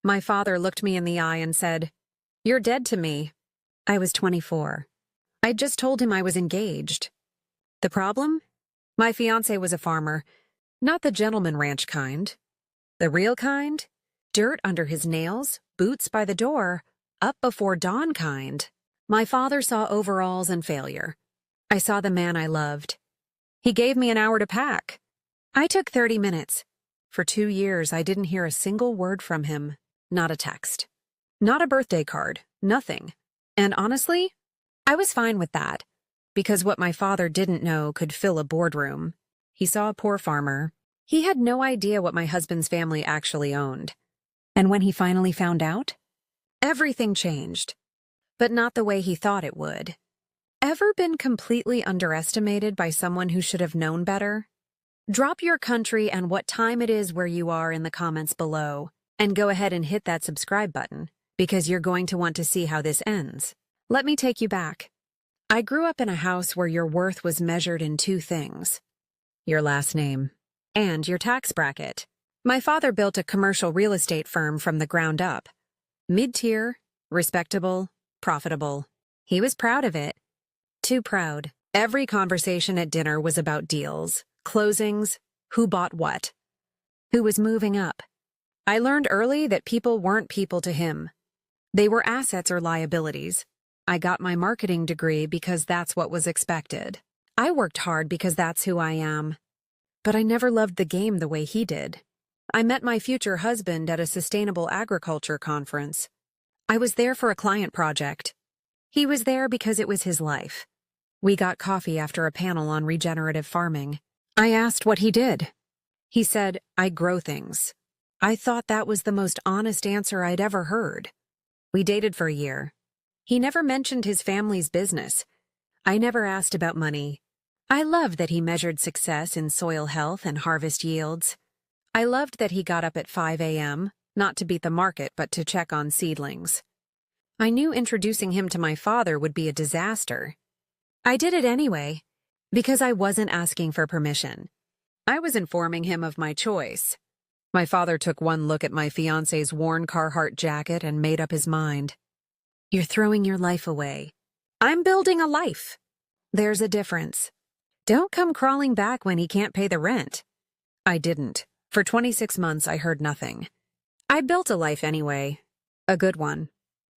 My father looked me in the eye and said, "You're dead to me." I was 24. I'd just told him I was engaged. The problem? My fiancé was a farmer, not the gentleman ranch kind. The real kind? Dirt under his nails, boots by the door, up before dawn kind. My father saw overalls and failure. I saw the man I loved. He gave me an hour to pack. I took 30 minutes. For 2 years, I didn't hear a single word from him. Not a text. Not a birthday card. Nothing. And honestly, I was fine with that, because what my father didn't know could fill a boardroom. He saw a poor farmer. He had no idea what my husband's family actually owned. And when he finally found out, everything changed. But not the way he thought it would. Ever been completely underestimated by someone who should have known better? Drop your country and what time it is where you are in the comments below, and go ahead and hit that subscribe button, because you're going to want to see how this ends. Let me take you back. I grew up in a house where your worth was measured in 2 things: your last name and your tax bracket. My father built a commercial real estate firm from the ground up. Mid-tier, respectable, profitable. He was proud of it. Too proud. Every conversation at dinner was about deals, closings, who bought what, who was moving up. I learned early that people weren't people to him. They were assets or liabilities. I got my marketing degree because that's what was expected. I worked hard because that's who I am. But I never loved the game the way he did. I met my future husband at a sustainable agriculture conference. I was there for a client project. He was there because it was his life. We got coffee after a panel on regenerative farming. I asked what he did. He said, "I grow things." I thought that was the most honest answer I'd ever heard. We dated for a year. He never mentioned his family's business. I never asked about money. I loved that he measured success in soil health and harvest yields. I loved that he got up at 5 a.m., not to beat the market, but to check on seedlings. I knew introducing him to my father would be a disaster. I did it anyway, because I wasn't asking for permission. I was informing him of my choice. My father took one look at my fiancé's worn Carhartt jacket and made up his mind. "You're throwing your life away." "I'm building a life." "There's a difference. Don't come crawling back when he can't pay the rent." I didn't. For 26 months, I heard nothing. I built a life anyway. A good one.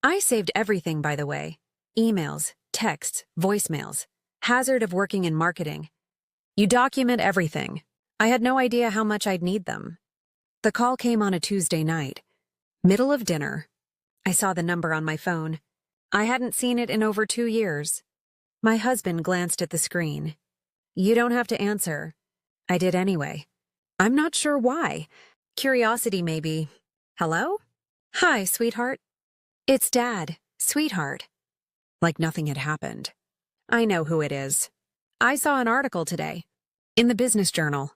I saved everything, by the way. Emails, texts, voicemails. Hazard of working in marketing. You document everything. I had no idea how much I'd need them. The call came on a Tuesday night. Middle of dinner. I saw the number on my phone. I hadn't seen it in over 2 years. My husband glanced at the screen. "You don't have to answer." I did anyway. I'm not sure why. Curiosity, maybe. "Hello?" "Hi, sweetheart." "It's Dad, sweetheart." Like nothing had happened. I know who it is. I saw an article today, in the Business Journal,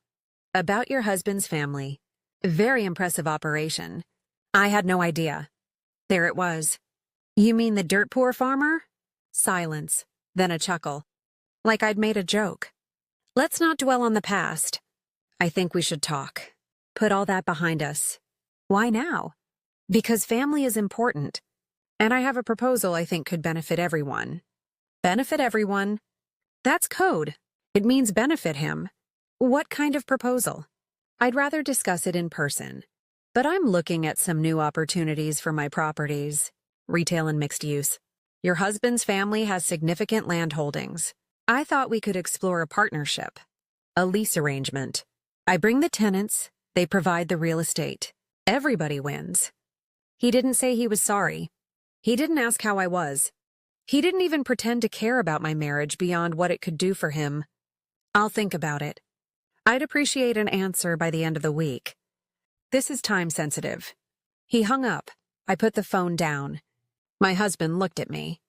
about your husband's family. Very impressive operation. I had no idea. There it was. "You mean the dirt poor farmer?" Silence, then a chuckle. Like I'd made a joke. "Let's not dwell on the past. I think we should talk. Put all that behind us." "Why now?" "Because family is important. And I have a proposal I think could benefit everyone." "Benefit everyone?" That's code. It means benefit him. What kind of proposal? I'd rather discuss it in person. But I'm looking at some new opportunities for my properties. Retail and mixed use. Your husband's family has significant land holdings. I thought we could explore a partnership. A lease arrangement. I bring the tenants, they provide the real estate. Everybody wins. He didn't say he was sorry. He didn't ask how I was. He didn't even pretend to care about my marriage beyond what it could do for him. I'll think about it. I'd appreciate an answer by the end of the week. This is time sensitive. He hung up. I put the phone down. My husband looked at me.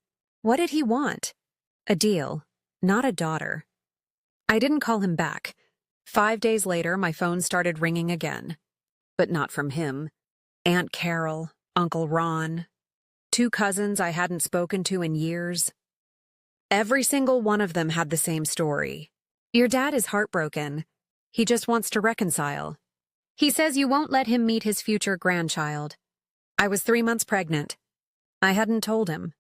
What did he want? A deal, not a daughter. I didn't call him back. 5 days later, my phone started ringing again. But not from him. Aunt Carol, Uncle Ron, 2 cousins I hadn't spoken to in years. Every single one of them had the same story. Your dad is heartbroken. He just wants to reconcile. He says you won't let him meet his future grandchild. I was 3 months pregnant. I hadn't told him,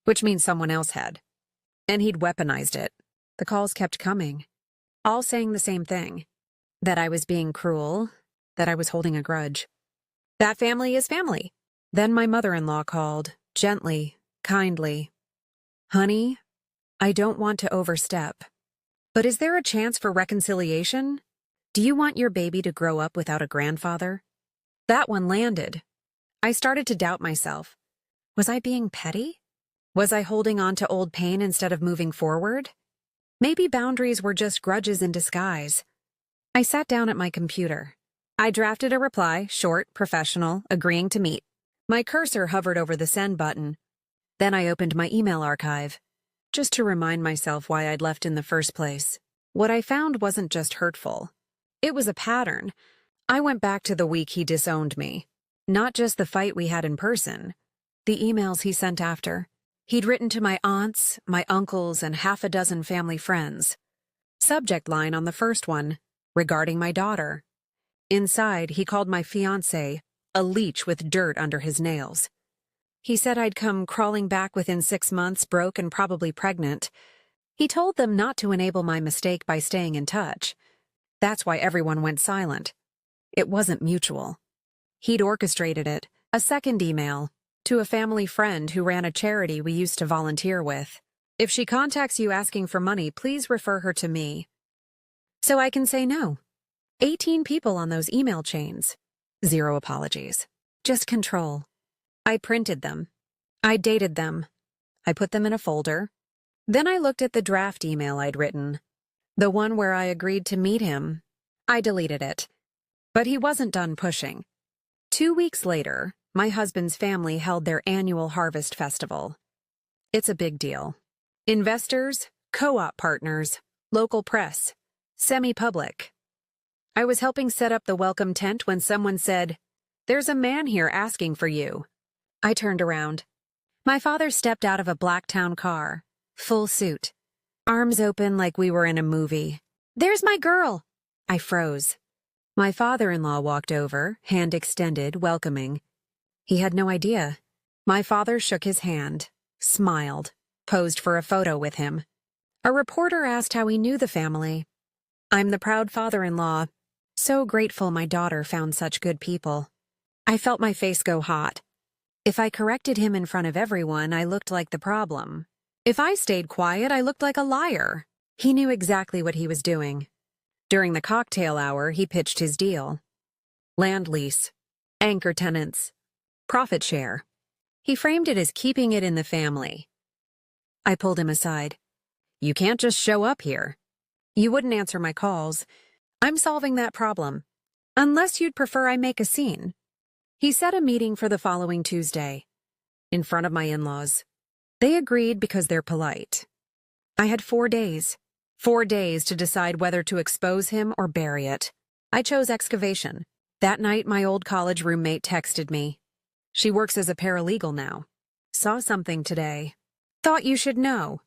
which means someone else had. And he'd weaponized it. The calls kept coming, all saying the same thing. That I was being cruel, that I was holding a grudge. That family is family. Then my mother-in-law called, gently, kindly. Honey, I don't want to overstep. But is there a chance for reconciliation? Do you want your baby to grow up without a grandfather? That one landed. I started to doubt myself. Was I being petty? Was I holding on to old pain instead of moving forward? Maybe boundaries were just grudges in disguise. I sat down at my computer. I drafted a reply, short, professional, agreeing to meet. My cursor hovered over the send button. Then I opened my email archive, just to remind myself why I'd left in the first place. What I found wasn't just hurtful. It was a pattern. I went back to the week he disowned me. Not just the fight we had in person. The emails he sent after. He'd written to my aunts, my uncles, and half a dozen family friends. Subject line on the first one, regarding my daughter. Inside, he called my fiancé a leech with dirt under his nails. He said I'd come crawling back within 6 months, broke and probably pregnant. He told them not to enable my mistake by staying in touch. That's why everyone went silent. It wasn't mutual. He'd orchestrated it, a second email, to a family friend who ran a charity we used to volunteer with. If she contacts you asking for money, please refer her to me. So I can say no. 18 people on those email chains. 0 apologies. Just control. I printed them. I dated them. I put them in a folder. Then I looked at the draft email I'd written. The one where I agreed to meet him. I deleted it. But he wasn't done pushing. 2 weeks later, my husband's family held their annual harvest festival. It's a big deal. Investors, co-op partners, local press, semi-public. I was helping set up the welcome tent when someone said, "There's a man here asking for you." I turned around. My father stepped out of a black town car, full suit, arms open like we were in a movie. "There's my girl!" I froze. My father-in-law walked over, hand extended, welcoming. He had no idea. My father shook his hand, smiled, posed for a photo with him. A reporter asked how he knew the family. I'm the proud father-in-law. So grateful my daughter found such good people. I felt my face go hot. If I corrected him in front of everyone, I looked like the problem. If I stayed quiet, I looked like a liar. He knew exactly what he was doing. During the cocktail hour, he pitched his deal. Land lease, anchor tenants, profit share. He framed it as keeping it in the family. I pulled him aside. You can't just show up here. You wouldn't answer my calls. I'm solving that problem. Unless you'd prefer I make a scene. He set a meeting for the following Tuesday, in front of my in-laws. They agreed because they're polite. I had 4 days. 4 days to decide whether to expose him or bury it. I chose excavation. That night, my old college roommate texted me. She works as a paralegal now. Saw something today. Thought you should know.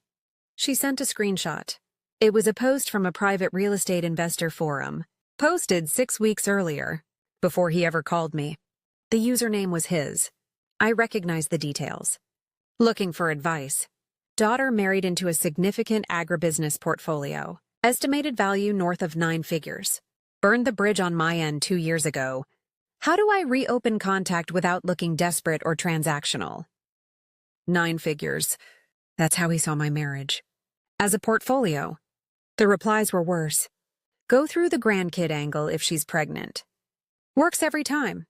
She sent a screenshot. It was a post from a private real estate investor forum, posted 6 weeks earlier, before he ever called me. The username was his. I recognized the details. Looking for advice. Daughter married into a significant agribusiness portfolio. Estimated value north of 9 figures. Burned the bridge on my end 2 years ago. How do I reopen contact without looking desperate or transactional? 9 figures. That's how he saw my marriage. As a portfolio. The replies were worse. Go through the grandkid angle if she's pregnant. Works every time.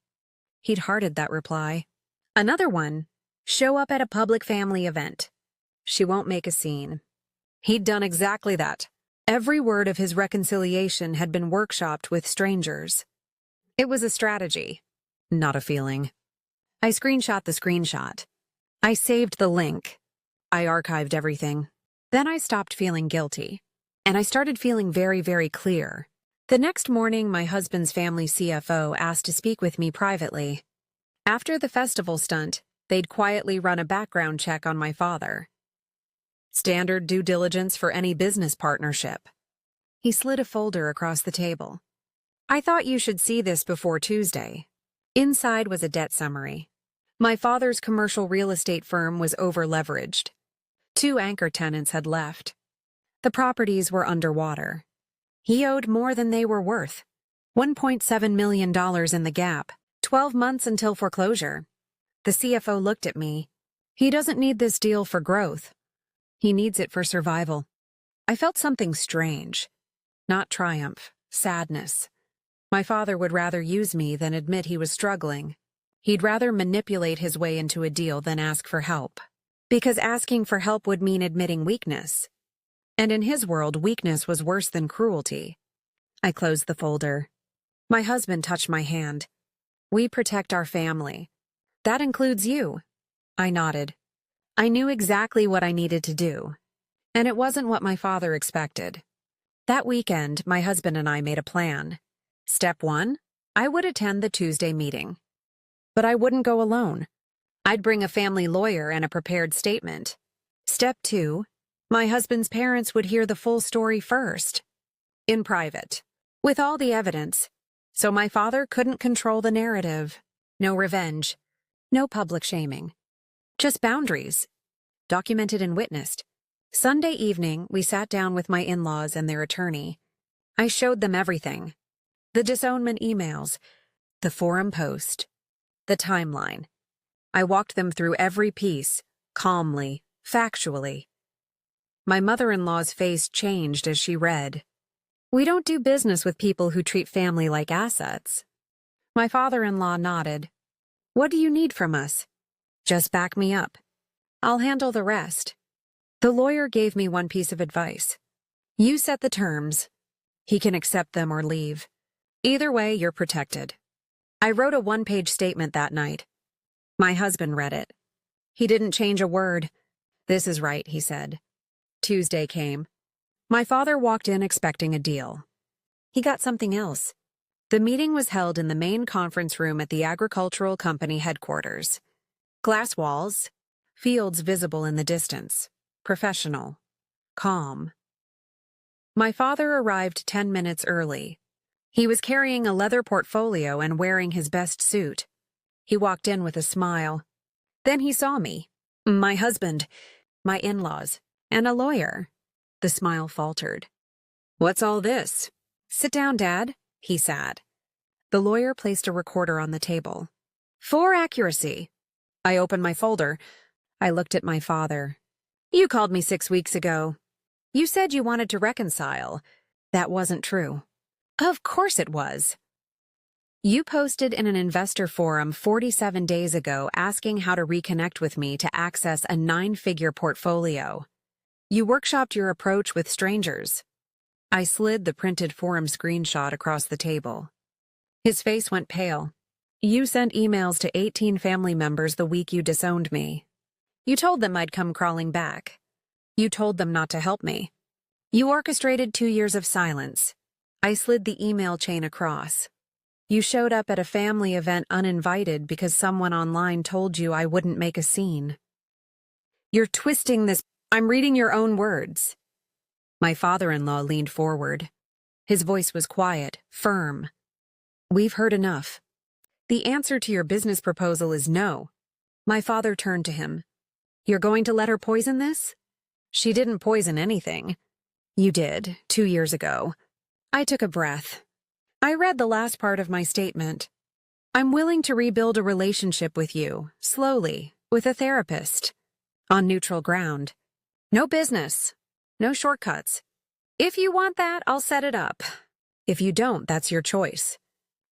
He'd hearted that reply. Another one. Show up at a public family event. She won't make a scene. He'd done exactly that. Every word of his reconciliation had been workshopped with strangers. It was a strategy, not a feeling. I screenshot the screenshot. I saved the link. I archived everything. Then I stopped feeling guilty. And I started feeling very, very clear. The next morning, my husband's family CFO asked to speak with me privately. After the festival stunt, they'd quietly run a background check on my father. Standard due diligence for any business partnership. He slid a folder across the table. I thought you should see this before Tuesday. Inside was a debt summary. My father's commercial real estate firm was over-leveraged. 2 anchor tenants had left. The properties were underwater. He owed more than they were worth. $1.7 million in the gap, 12 months until foreclosure. The CFO looked at me. He doesn't need this deal for growth. He needs it for survival. I felt something strange. Not triumph, sadness. My father would rather use me than admit he was struggling. He'd rather manipulate his way into a deal than ask for help. Because asking for help would mean admitting weakness. And in his world, weakness was worse than cruelty. I closed the folder. My husband touched my hand. We protect our family. That includes you. I nodded. I knew exactly what I needed to do. And it wasn't what my father expected. That weekend, my husband and I made a plan. Step 1, I would attend the Tuesday meeting. But I wouldn't go alone. I'd bring a family lawyer and a prepared statement. Step 2, my husband's parents would hear the full story first. In private. With all the evidence. So my father couldn't control the narrative. No revenge. No public shaming. Just boundaries. Documented and witnessed. Sunday evening, we sat down with my in-laws and their attorney. I showed them everything. The disownment emails. The forum post. The timeline. I walked them through every piece, calmly, factually. My mother-in-law's face changed as she read. We don't do business with people who treat family like assets. My father-in-law nodded. What do you need from us? Just back me up. I'll handle the rest. The lawyer gave me one piece of advice. You set the terms. He can accept them or leave. Either way, you're protected. I wrote a 1-page statement that night. My husband read it. He didn't change a word. This is right, he said. Tuesday came. My father walked in expecting a deal. He got something else. The meeting was held in the main conference room at the agricultural company headquarters. Glass walls, fields visible in the distance, professional, calm. My father arrived 10 minutes early. He was carrying a leather portfolio and wearing his best suit. He walked in with a smile. Then he saw me, my husband, my in-laws, and a lawyer. The smile faltered. What's all this? Sit down, Dad, he said. The lawyer placed a recorder on the table. For accuracy. I opened my folder. I looked at my father. You called me 6 weeks ago. You said you wanted to reconcile. That wasn't true. Of course it was. You posted in an investor forum 47 days ago asking how to reconnect with me to access a 9-figure portfolio. You workshopped your approach with strangers. I slid the printed forum screenshot across the table. His face went pale. You sent emails to 18 family members the week you disowned me. You told them I'd come crawling back. You told them not to help me. You orchestrated 2 years of silence. I slid the email chain across. You showed up at a family event uninvited because someone online told you I wouldn't make a scene. You're twisting this. I'm reading your own words. My father-in-law leaned forward. His voice was quiet, firm. We've heard enough. The answer to your business proposal is no. My father turned to him. You're going to let her poison this? She didn't poison anything. You did, 2 years ago. I took a breath. I read the last part of my statement. I'm willing to rebuild a relationship with you, slowly, with a therapist. On neutral ground. No business. No shortcuts. If you want that, I'll set it up. If you don't, that's your choice.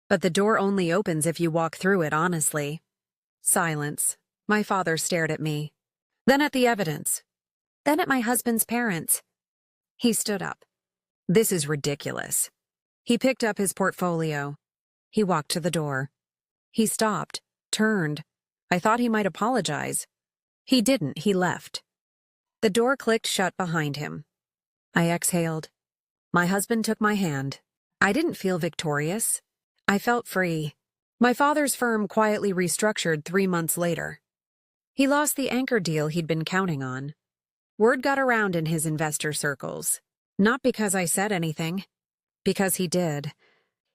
But the door only opens if you walk through it honestly. Silence. My father stared at me. Then at the evidence. Then at my husband's parents. He stood up. This is ridiculous. He picked up his portfolio. He walked to the door. He stopped, turned. I thought he might apologize. He didn't, he left. The door clicked shut behind him. I exhaled. My husband took my hand. I didn't feel victorious. I felt free. My father's firm quietly restructured 3 months later. He lost the anchor deal he'd been counting on. Word got around in his investor circles. Not because I said anything. Because he did.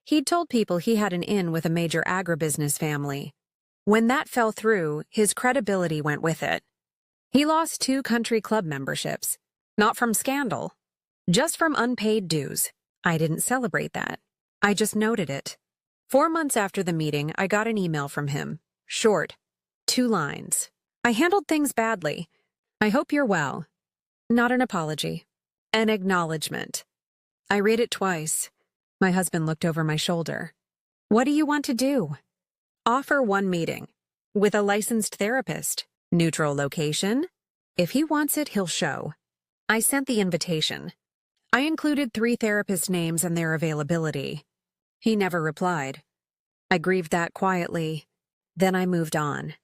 He'd told people he had an in with a major agribusiness family. When that fell through, his credibility went with it. He lost 2 country club memberships, not from scandal, just from unpaid dues. I didn't celebrate that. I just noted it. 4 months after the meeting, I got an email from him. Short, 2 lines. I handled things badly. I hope you're well. Not an apology. An acknowledgement. I read it twice. My husband looked over my shoulder. What do you want to do? Offer 1 meeting. With a licensed therapist. Neutral location. If he wants it, he'll show. I sent the invitation. I included 3 therapist names and their availability. He never replied. I grieved that quietly. Then I moved on.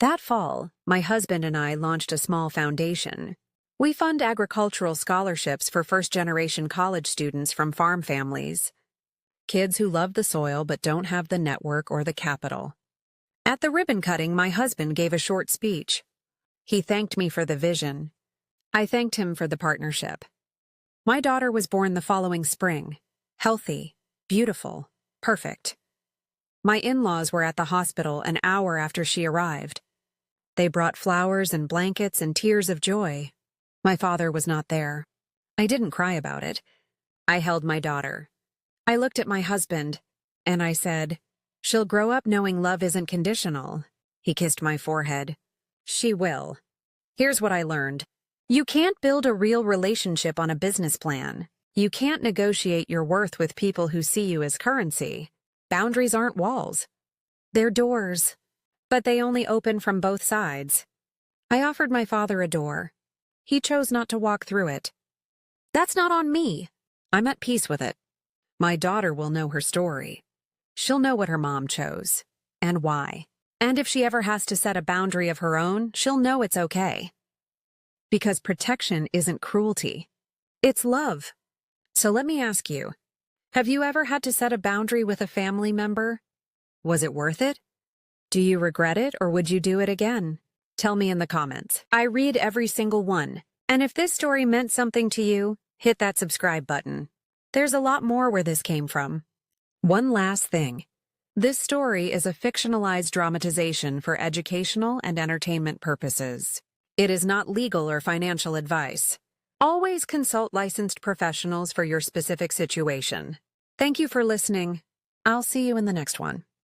That fall, my husband and I launched a small foundation. We fund agricultural scholarships for first-generation college students from farm families. Kids who love the soil but don't have the network or the capital. At the ribbon cutting, my husband gave a short speech. He thanked me for the vision. I thanked him for the partnership. My daughter was born the following spring. Healthy, beautiful, perfect. My in-laws were at the hospital an hour after she arrived. They brought flowers and blankets and tears of joy. My father was not there. I didn't cry about it. I held my daughter. I looked at my husband, and I said, "She'll grow up knowing love isn't conditional." He kissed my forehead. "She will." Here's what I learned. You can't build a real relationship on a business plan. You can't negotiate your worth with people who see you as currency. Boundaries aren't walls. They're doors. But they only open from both sides. I offered my father a door. He chose not to walk through it. That's not on me. I'm at peace with it. My daughter will know her story. She'll know what her mom chose, and why. And if she ever has to set a boundary of her own, she'll know it's okay. Because protection isn't cruelty. It's love. So let me ask you, have you ever had to set a boundary with a family member? Was it worth it? Do you regret it, or would you do it again? Tell me in the comments. I read every single one. And if this story meant something to you, hit that subscribe button. There's a lot more where this came from. One last thing. This story is a fictionalized dramatization for educational and entertainment purposes. It is not legal or financial advice. Always consult licensed professionals for your specific situation. Thank you for listening. I'll see you in the next one.